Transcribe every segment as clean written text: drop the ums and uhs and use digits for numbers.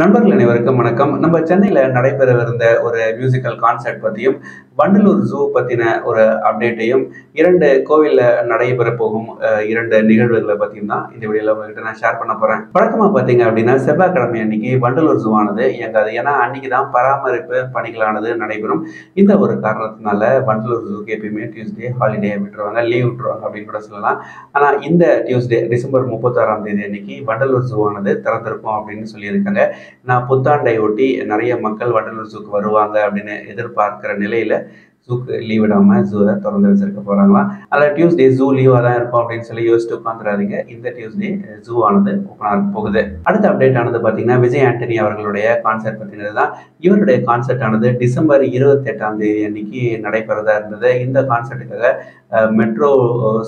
நண்பர்கள் அனைவருக்கும் வணக்கம். நம்ம சென்னையில நடைபெறவிருந்த ஒரு மியூசிக்கல் கான்சர்ட் பத்தியும், வண்டலூர் ஜூ பத்தின ஒரு அப்டேட்டையும், 2 கோவில்ல நடைபெறப் போகும் 2 நிகழ்வுகள பத்தியும் தான் இந்த வீடியோல உங்ககிட்ட நான் ஷேர் பண்ண போறேன். வழக்கமா பார்த்தீங்க அப்படின்னா, செவ்வாய்க்கிழமை அன்னைக்கு வண்டலூர் ஜூ ஆனது இயங்காது. ஏன்னா, அன்னைக்கு தான் பராமரிப்பு பணிகளானது நடைபெறும். இந்த ஒரு காரணத்தினால வண்டலூர் ஜூக்கு எப்பயுமே டியூஸ்டே ஹாலிடே விட்டுருவாங்க, லீவ் விட்டுருவாங்க அப்படின்னு கூட சொல்லலாம். ஆனா, இந்த டியூஸ்டே டிசம்பர் 31ஆம் தேதி அன்னைக்கு வண்டலூர் ஜூ ஆனது திறந்திருக்கும் அப்படின்னு சொல்லியிருக்காங்க. நான் புத்தாண்டை ஒட்டி நிறைய மக்கள் வண்டலூர் ஜூக்கு வருவாங்க அப்படின்னு எதிர்பார்க்கிற நிலையில ஜூக்கு லீவ் விடாம ஜூவை திறந்து வச்சிருக்க போறாங்களாம். அதில் டியூஸ்டே ஜூ லீவாக தான் இருக்கும் அப்படின்னு சொல்லி யோசிச்சு உட்காந்துடாதீங்க. இந்த டியூஸ்டே ஜூ ஆனது ஓப்பன் ஆக போகுது. அடுத்த அப்டேட் ஆனது பார்த்தீங்கன்னா, விஜய் ஆண்டனி அவர்களுடைய கான்சர்ட் பற்றினது தான். இவருடைய கான்சர்ட் ஆனது டிசம்பர் 28ஆம் தேதி அன்னைக்கு நடைபெறதா இருந்தது. இந்த கான்சர்ட்டுக்காக மெட்ரோ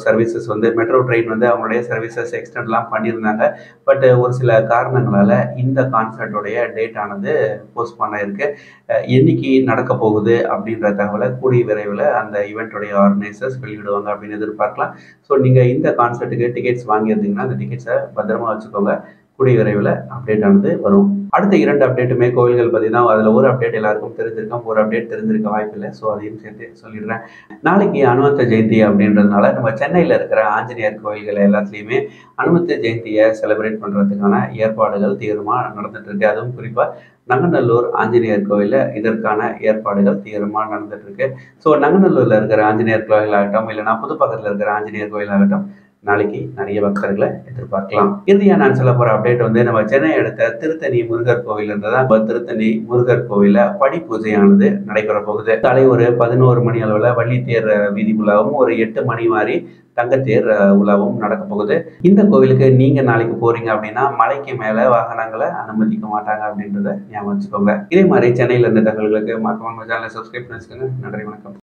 சர்வீசஸ் மெட்ரோ ட்ரெயின் அவங்களுடைய சர்வீசஸ் எக்ஸ்டெண்ட்லாம் பண்ணியிருந்தாங்க. பட் ஒரு சில காரணங்களால இந்த கான்சர்ட்டோடைய டேட் ஆனது போஸ்ட்போன் ஆயிருக்கு. என்னைக்கு நடக்க போகுது அப்படின்ற தகவலை கூடிய விரைவில் அந்த ஈவெண்ட்டோடைய ஆர்கனைசர்ஸ் வெளியிடுவாங்க அப்படின்னு எதிர்பார்க்கலாம். ஸோ நீங்கள் இந்த கான்சர்ட்டுக்கு டிக்கெட்ஸ் வாங்கியிருந்தீங்கன்னா அந்த டிக்கெட்ஸை பத்திரமா வச்சுக்கோங்க. கூடிய விரைவில் அப்டேட் ஆனது வரும். அடுத்த 2 அப்டேட்டுமே கோவில்கள் பற்றி தான். அதில் ஒரு அப்டேட் எல்லாருக்கும் தெரிஞ்சிருக்கும், ஒரு அப்டேட் தெரிஞ்சிருக்க வாய்ப்பில்லை. ஸோ அதையும் சேர்த்து சொல்லிடுறேன். நாளைக்கு அனுமந்த ஜெயந்தி அப்படின்றதுனால நம்ம சென்னையில் இருக்கிற ஆஞ்சநேயர் கோவில்கள் எல்லாத்துலேயுமே அனுமந்த ஜெயந்தியை செலிப்ரேட் பண்ணுறதுக்கான ஏற்பாடுகள் தீவிரமாக நடந்துட்டு இருக்கு. அதுவும் குறிப்பாக நங்கநல்லூர் ஆஞ்சநேயர் கோவிலில் இதற்கான ஏற்பாடுகள் தீவிரமாக நடந்துட்டு இருக்கு. ஸோ நங்கநல்லூரில் இருக்கிற ஆஞ்சநேயர் கோயிலாகட்டும், இல்லைனா புதுப்பக்கத்தில் இருக்கிற ஆஞ்சநேயர் கோயிலாகட்டும், நாளைக்கு நிறைய பக்தர்களை எதிர்பார்க்கலாம். இறுதியா நான் சொல்ல போற அப்டேட் நம்ம சென்னை அடுத்த திருத்தணி முருகர் கோவில் இருந்ததான். திருத்தணி முருகர் கோவில படி பூஜையானது நடைபெற போகுது. காலை ஒரு 11 மணி அளவுல வள்ளித்தேர் வீதி உலாவும், ஒரு 8 மணி மாதிரி தங்கத்தேர் உலாவும் நடக்க போகுது. இந்த கோவிலுக்கு நீங்க நாளைக்கு போறீங்க அப்படின்னா மலைக்கு மேல வாகனங்களை அனுமதிக்க மாட்டாங்க அப்படின்றத ஞாபகம் வச்சுக்கோங்க. இதே மாதிரி சென்னையில இருந்த தகவல்களுக்கு மறக்காம சேனலை சப்ஸ்கிரைப் பண்ணி வச்சுக்கோங்க. நன்றி, வணக்கம்.